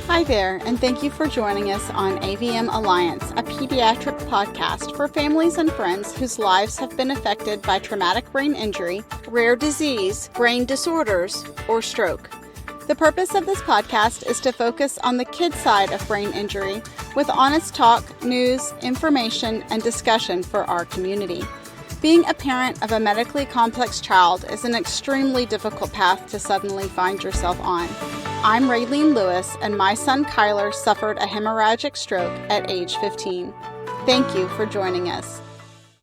Hi there, and thank you for joining us on AVM Alliance, a pediatric podcast for families and friends whose lives have been affected by traumatic brain injury, rare disease, brain disorders, or stroke. The purpose of this podcast is to focus on the kid side of brain injury with honest talk, news, information, and discussion for our community. Being a parent of a medically complex child is an extremely difficult path to suddenly find yourself on. I'm Raylene Lewis, and my son Kyler suffered a hemorrhagic stroke at age 15. Thank you for joining us.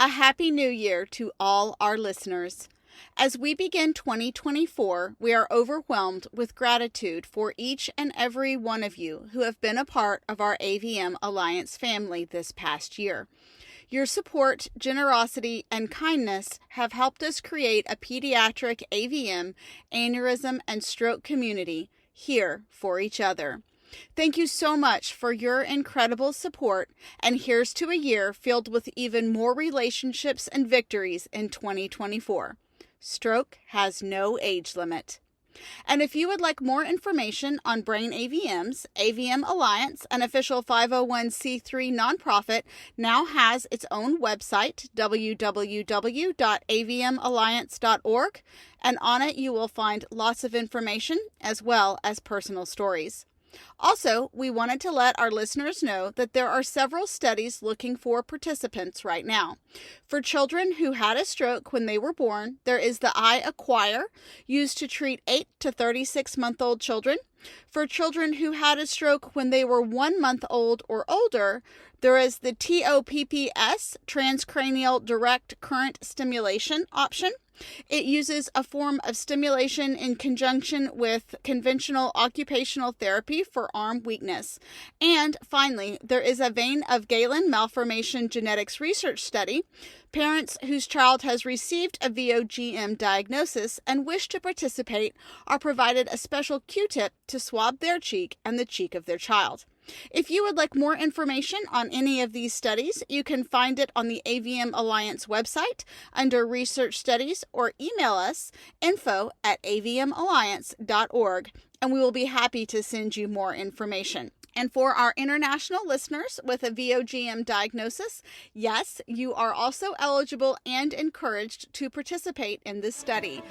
A happy new year to all our listeners. As we begin 2024, we are overwhelmed with gratitude for each and every one of you who have been a part of our AVM Alliance family this past year. Your support, generosity, and kindness have helped us create a pediatric AVM, aneurysm, and stroke community here for each other. Thank you so much for your incredible support, and here's to a year filled with even more relationships and victories in 2024. Stroke has no age limit. And if you would like more information on brain AVMs, AVM Alliance, an official 501c3 nonprofit, now has its own website, www.avmalliance.org, and on it you will find lots of information as well as personal stories. Also, we wanted to let our listeners know that there are several studies looking for participants right now. For children who had a stroke when they were born, there is the iAquire, used to treat 8 to 36-month-old children. For children who had a stroke when they were 1 month old or older, there is the TOPPS, transcranial direct current stimulation option. It uses a form of stimulation in conjunction with conventional occupational therapy for arm weakness. And finally, there is a vein of Galen malformation genetics research study. Parents whose child has received a VOGM diagnosis and wish to participate are provided a special Q-tip to swab their cheek and the cheek of their child. If you would like more information on any of these studies, you can find it on the AVM Alliance website under Research Studies, or email us info@avmalliance.org, and we will be happy to send you more information. And for our international listeners with a VOGM diagnosis, yes, you are also eligible and encouraged to participate in this study.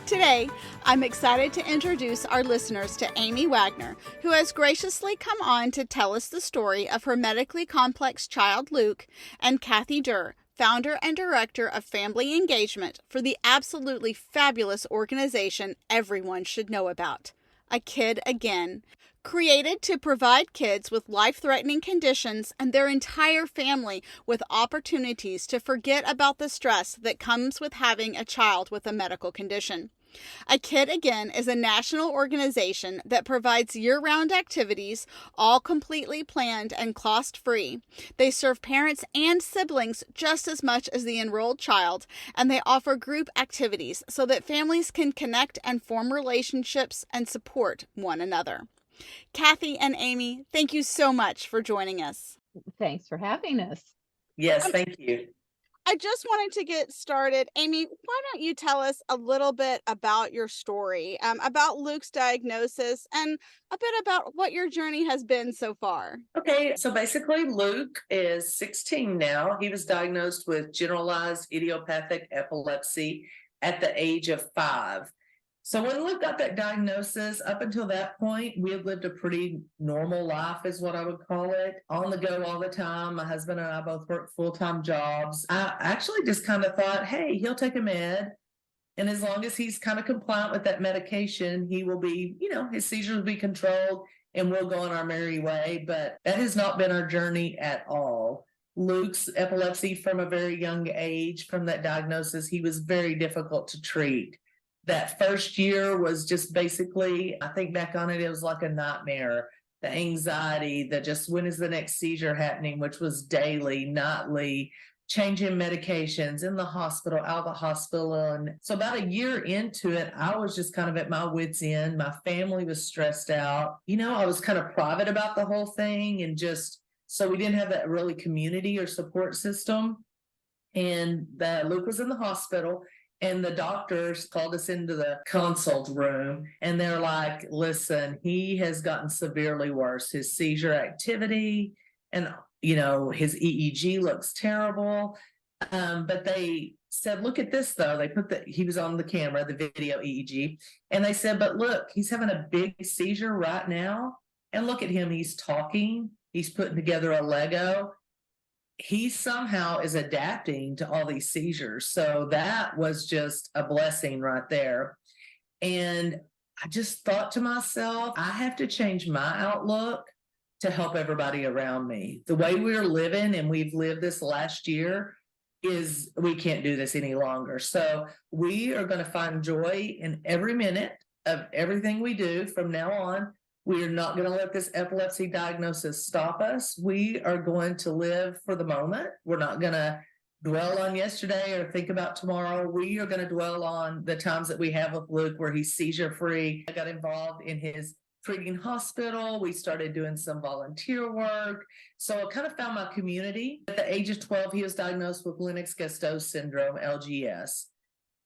Today, I'm excited to introduce our listeners to Ami Waggoner, who has graciously come on to tell us the story of her medically complex child, Luke, and Kathy Derr, founder and director of Family Engagement for the absolutely fabulous organization everyone should know about, A Kid Again. Created to provide kids with life-threatening conditions and their entire family with opportunities to forget about the stress that comes with having a child with a medical condition. A Kid Again is a national organization that provides year-round activities, all completely planned and cost-free. They serve parents and siblings just as much as the enrolled child, and they offer group activities so that families can connect and form relationships and support one another. Kathy and Ami, thank you so much for joining us. Thanks for having us. Yes, thank you. I just wanted to get started. Ami, why don't you tell us a little bit about your story, about Luke's diagnosis, and a bit about what your journey has been so far? Okay, so basically Luke is 16 now. He was diagnosed with generalized idiopathic epilepsy at the age of 5. So when Luke got that diagnosis, up until that point, we had lived a pretty normal life, is what I would call it. On the go all the time. My husband and I both worked full-time jobs. I actually just kind of thought, hey, he'll take a med. And as long as he's kind of compliant with that medication, he will be, his seizures will be controlled and we'll go on our merry way. But that has not been our journey at all. Luke's epilepsy from a very young age, from that diagnosis, he was very difficult to treat. That first year was just basically, I think back on it, it was like a nightmare. The anxiety, the just when is the next seizure happening, which was daily, nightly, changing medications in the hospital, out of the hospital. And so about a year into it, I was just kind of at my wit's end. My family was stressed out. I was kind of private about the whole thing, and just, so we didn't have that really community or support system. And Luke was in the hospital. And the doctors called us into the consult room and they're like, listen, he has gotten severely worse. His seizure activity and, his EEG looks terrible. But they said, look at this though. He was on the camera, the video EEG. And they said, but look, he's having a big seizure right now. And look at him. He's talking. He's putting together a Lego. He somehow is adapting to all these seizures. So that was just a blessing right there. And I just thought to myself, I have to change my outlook to help everybody around me. The way we're living, and we've lived this last year, is we can't do this any longer. So we are going to find joy in every minute of everything we do from now on. We are not going to let this epilepsy diagnosis stop us. We are going to live for the moment. We're not going to dwell on yesterday or think about tomorrow. We are going to dwell on the times that we have with Luke where he's seizure free. I got involved in his treating hospital. We started doing some volunteer work. So I kind of found my community. At the age of 12, he was diagnosed with Lennox-Gastaut syndrome, LGS.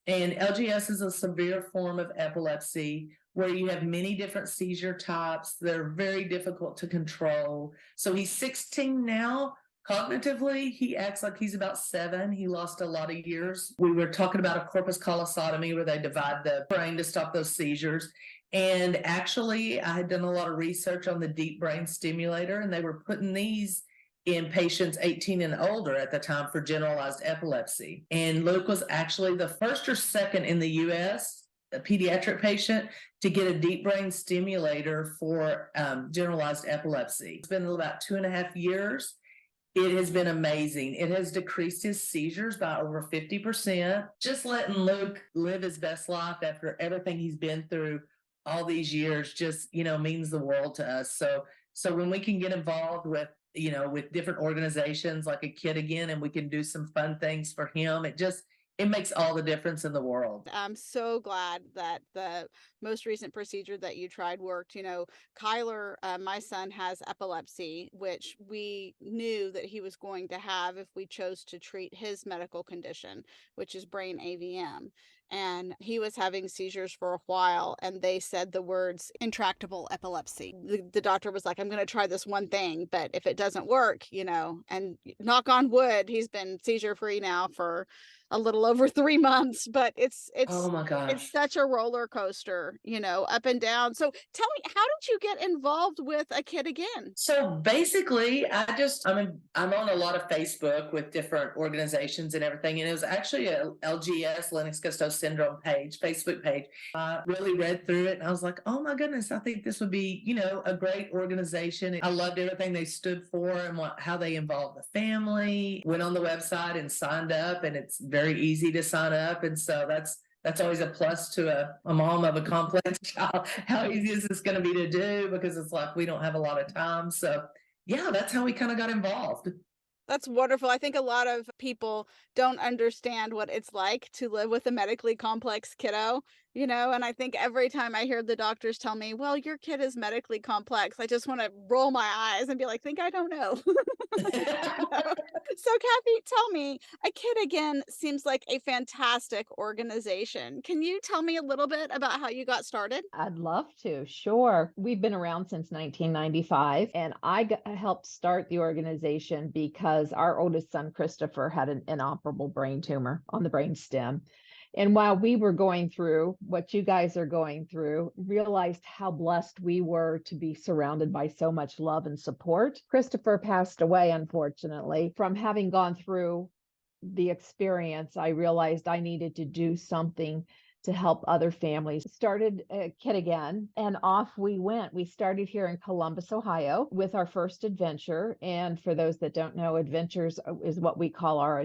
And LGS is a severe form of epilepsy where you have many different seizure types. They're very difficult to control. So he's 16 now. Cognitively, he acts like he's about 7. He lost a lot of years. We were talking about a corpus callosotomy where they divide the brain to stop those seizures. And actually, I had done a lot of research on the deep brain stimulator, and they were putting these in patients 18 and older at the time for generalized epilepsy. And Luke was actually the first or second in the US, a pediatric patient, to get a deep brain stimulator for generalized epilepsy. It's been about 2.5 years. It has been amazing. It has decreased his seizures by over 50%. Just letting Luke live his best life after everything he's been through all these years just, means the world to us. So when we can get involved with different organizations like a Kid Again, and we can do some fun things for him, it makes all the difference in the world. I'm so glad that the most recent procedure that you tried worked. Kyler, my son, has epilepsy, which we knew that he was going to have if we chose to treat his medical condition, which is brain AVM. And he was having seizures for a while, and they said the words intractable epilepsy. The doctor was like, I'm going to try this one thing, but if it doesn't work, and knock on wood, he's been seizure free now for a little over 3 months, but it's Oh my gosh. it's such a roller coaster, up and down. So tell me, how did you get involved with A Kid Again? So basically, I'm on a lot of Facebook with different organizations and everything, and it was actually a LGS, Lennox-Gastaut syndrome Facebook page. I really read through it, and I was like, oh my goodness, I think this would be, a great organization. I loved everything they stood for and how they involved the family. Went on the website and signed up, and it's very easy to sign up, and so that's always a plus to a mom of a complex child. How easy is this going to be to do? Because it's like we don't have a lot of time. So yeah, that's how we kind of got involved. That's wonderful. I think a lot of people don't understand what it's like to live with a medically complex kiddo, and I think every time I hear the doctors tell me, well, your kid is medically complex, I just want to roll my eyes and be like, think I don't know. So Kathy, tell me, A Kid Again seems like a fantastic organization. Can you tell me a little bit about how you got started? I'd love to. Sure. We've been around since 1995, and I helped start the organization because our oldest son, Christopher, had an inoperable brain tumor on the brain stem. And while we were going through what you guys are going through, realized how blessed we were to be surrounded by so much love and support. Christopher passed away, unfortunately. From having gone through the experience, I realized I needed to do something to help other families. Started A Kid Again, and off we went. We started here in Columbus, Ohio, with our first adventure. And for those that don't know, adventures is what we call our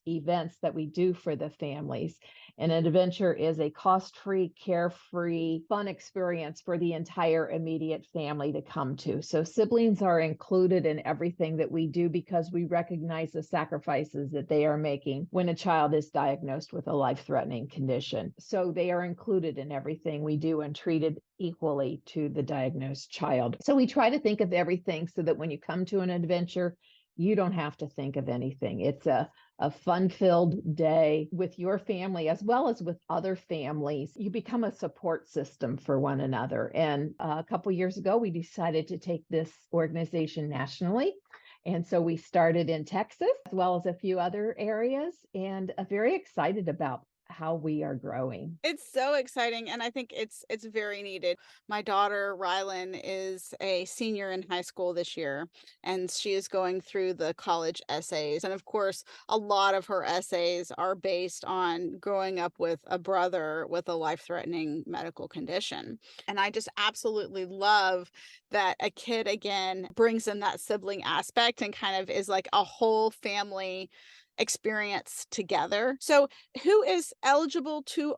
events that we do for the families. And an adventure is a cost-free, carefree, fun experience for the entire immediate family to come to. So siblings are included in everything that we do because we recognize the sacrifices that they are making when a child is diagnosed with a life-threatening condition. So they are included in everything we do and treated equally to the diagnosed child. So we try to think of everything so that when you come to an adventure, you don't have to think of anything. It's a fun-filled day with your family as well as with other families. You become a support system for one another. And a couple years ago, we decided to take this organization nationally. And so we started in Texas as well as a few other areas, and very excited about how we are growing. It's so exciting, and I think it's very needed. My daughter Rylan is a senior in high school this year, and she is going through the college essays. And of course, a lot of her essays are based on growing up with a brother with a life-threatening medical condition. And I just absolutely love that a kid again brings in that sibling aspect and kind of is like a whole family experience together. So who is eligible to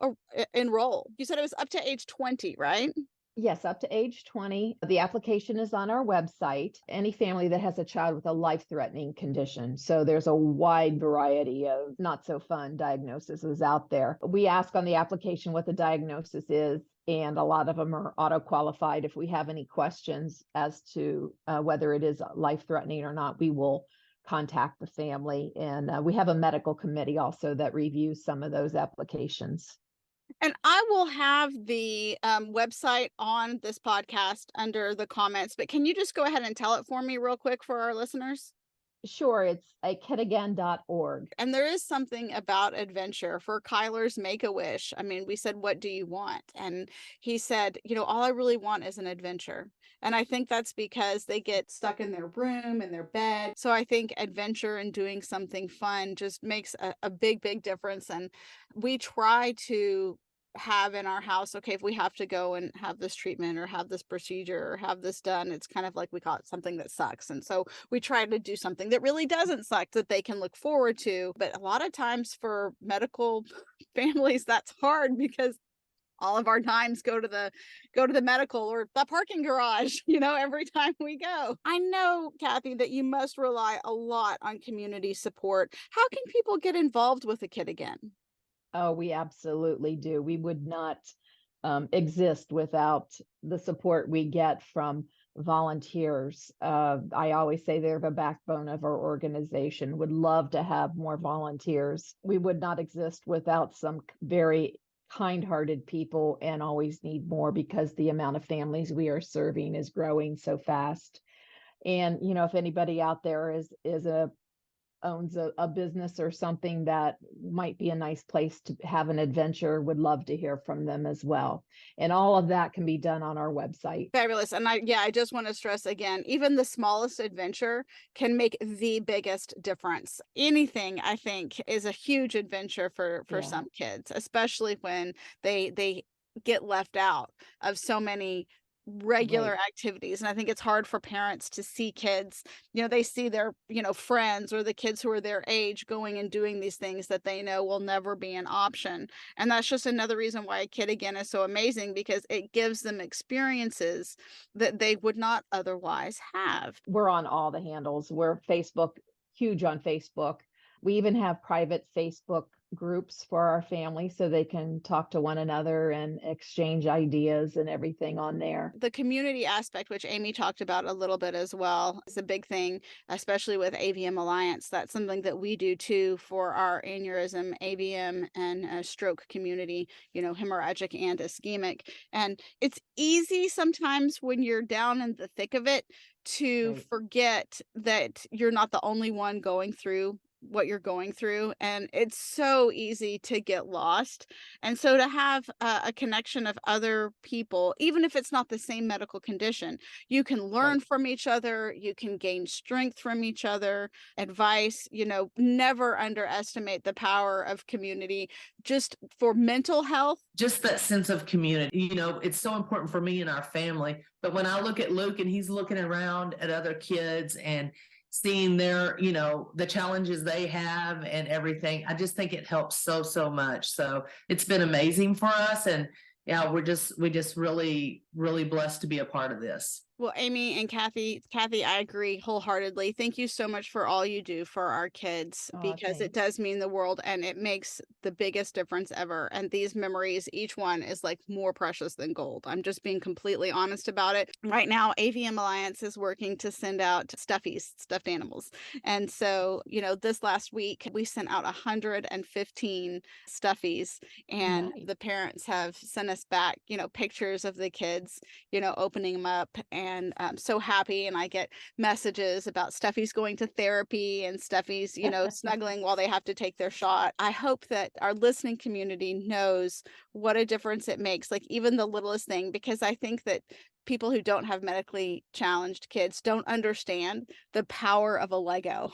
enroll? You said it was up to age 20, right? Yes, up to age 20. The application is on our website. Any family that has a child with a life-threatening condition. So there's a wide variety of not so fun diagnoses out there. We ask on the application what the diagnosis is, and a lot of them are auto-qualified. If we have any questions as to whether it is life-threatening or not, we will contact the family. And we have a medical committee also that reviews some of those applications. And I will have the website on this podcast under the comments, but can you just go ahead and tell it for me real quick for our listeners? Sure, it's akidagain.org. And there is something about adventure for Kyler's Make-A-Wish. I mean, we said, what do you want? And he said, all I really want is an adventure. And I think that's because they get stuck in their room, in their bed. So I think adventure and doing something fun just makes a big, big difference. And we try to have in our house, okay, if we have to go and have this treatment or have this procedure or have this done, it's kind of like we call it something that sucks. And so we try to do something that really doesn't suck that they can look forward to. But a lot of times for medical families, that's hard because all of our times go to the medical or the parking garage, every time we go. I know, Kathy, that you must rely a lot on community support. How can people get involved with a Kid Again? Oh, we absolutely do. We would not exist without the support we get from volunteers. I always say they're the backbone of our organization. Would love to have more volunteers. We would not exist without some very kind-hearted people, and always need more because the amount of families we are serving is growing so fast. And if anybody out there owns a business or something that might be a nice place to have an adventure, would love to hear from them as well. And all of that can be done on our website. Fabulous. And I just want to stress again, even the smallest adventure can make the biggest difference. Anything, I think, is a huge adventure for some kids, especially when they get left out of so many regular activities. And I think it's hard for parents to see kids, they see their, friends or the kids who are their age going and doing these things that they know will never be an option. And that's just another reason why Kid Again is so amazing, because it gives them experiences that they would not otherwise have. We're on all the handles. We're huge on Facebook. We even have private Facebook groups for our family so they can talk to one another and exchange ideas and everything on there. The community aspect, which Amy talked about a little bit as well, is a big thing, especially with AVM Alliance. That's something that we do too for our aneurysm, AVM, and stroke community, hemorrhagic and ischemic. And it's easy sometimes when you're down in the thick of it to forget that you're not the only one going through what you're going through, and it's so easy to get lost. And so to have a connection of other people, even if it's not the same medical condition, you can learn from each other, you can gain strength from each other, advice. Never underestimate the power of community just for mental health. Just that sense of community, it's so important for me and our family. But when I look at Luke and he's looking around at other kids and seeing their, the challenges they have and everything, I just think it helps so much. So it's been amazing for us. And yeah, we're just really, really blessed to be a part of this. Well, Amy and Kathy, I agree wholeheartedly. Thank you so much for all you do for our kids, Oh, because it thanks. does mean the world and it makes the biggest difference ever. And these memories, each one is like more precious than gold. I'm just being completely honest about it. Right now, AVM Alliance is working to send out stuffies, stuffed animals. And so, this last week we sent out 115 stuffies, and Nice. the parents have sent us back, pictures of the kids, opening them up, and I'm so happy. And I get messages about stuffies going to therapy and stuffies, snuggling while they have to take their shot. I hope that our listening community knows what a difference it makes, like even the littlest thing, because I think that people who don't have medically challenged kids don't understand the power of a Lego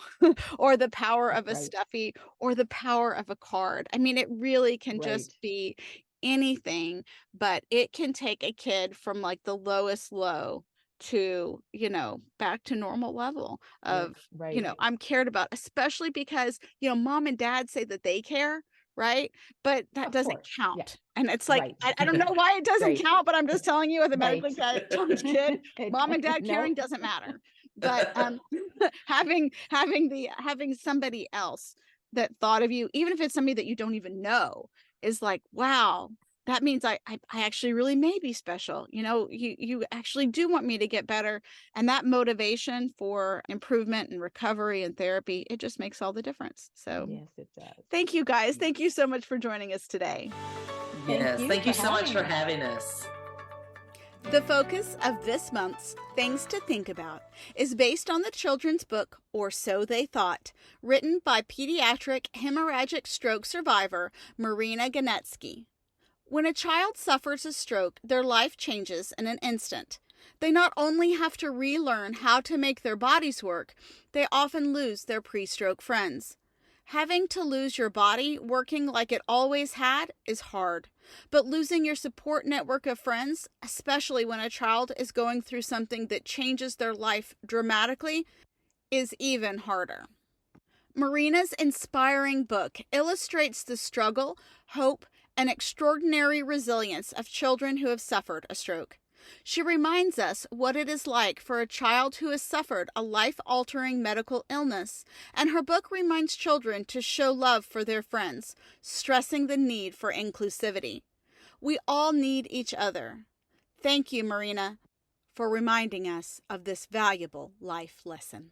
or the power of a Right. stuffy or the power of a card. I mean, it really can just Right. be anything, but it can take a kid from like the lowest low to, back to normal level of, Right. I'm cared about, especially because, mom and dad say that they care, right? But that Of doesn't course. Yeah. count. And it's like, Right. I don't know why it doesn't Right. count, but I'm just telling you, as a medically Right. challenged kid, mom and dad caring Nope. doesn't matter. But having somebody else that thought of you, even if it's somebody that you don't even know, is like, wow, that means I actually really may be special. You actually do want me to get better. And that motivation for improvement and recovery and therapy, it just makes all the difference. So Yes, it does. thank you guys. Thank you so much for joining us today. Yes, thank you for so much for us. having us. The focus of this month's Things to Think About is based on the children's book, Or So They Thought, written by pediatric hemorrhagic stroke survivor Marina Ganetsky. When a child suffers a stroke, their life changes in an instant. They not only have to relearn how to make their bodies work, they often lose their pre-stroke friends. Having to lose your body working like it always had is hard, but losing your support network of friends, especially when a child is going through something that changes their life dramatically, is even harder. Marina's inspiring book illustrates the struggle, hope, and extraordinary resilience of children who have suffered a stroke. She reminds us what it is like for a child who has suffered a life-altering medical illness, and her book reminds children to show love for their friends, stressing the need for inclusivity. We all need each other. Thank you, Marina, for reminding us of this valuable life lesson.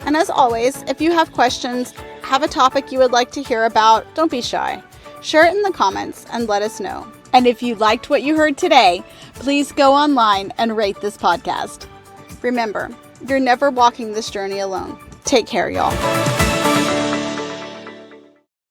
And as always, if you have questions, have a topic you would like to hear about, don't be shy. Share it in the comments and let us know. And if you liked what you heard today, please go online and rate this podcast. Remember, you're never walking this journey alone. Take care, y'all.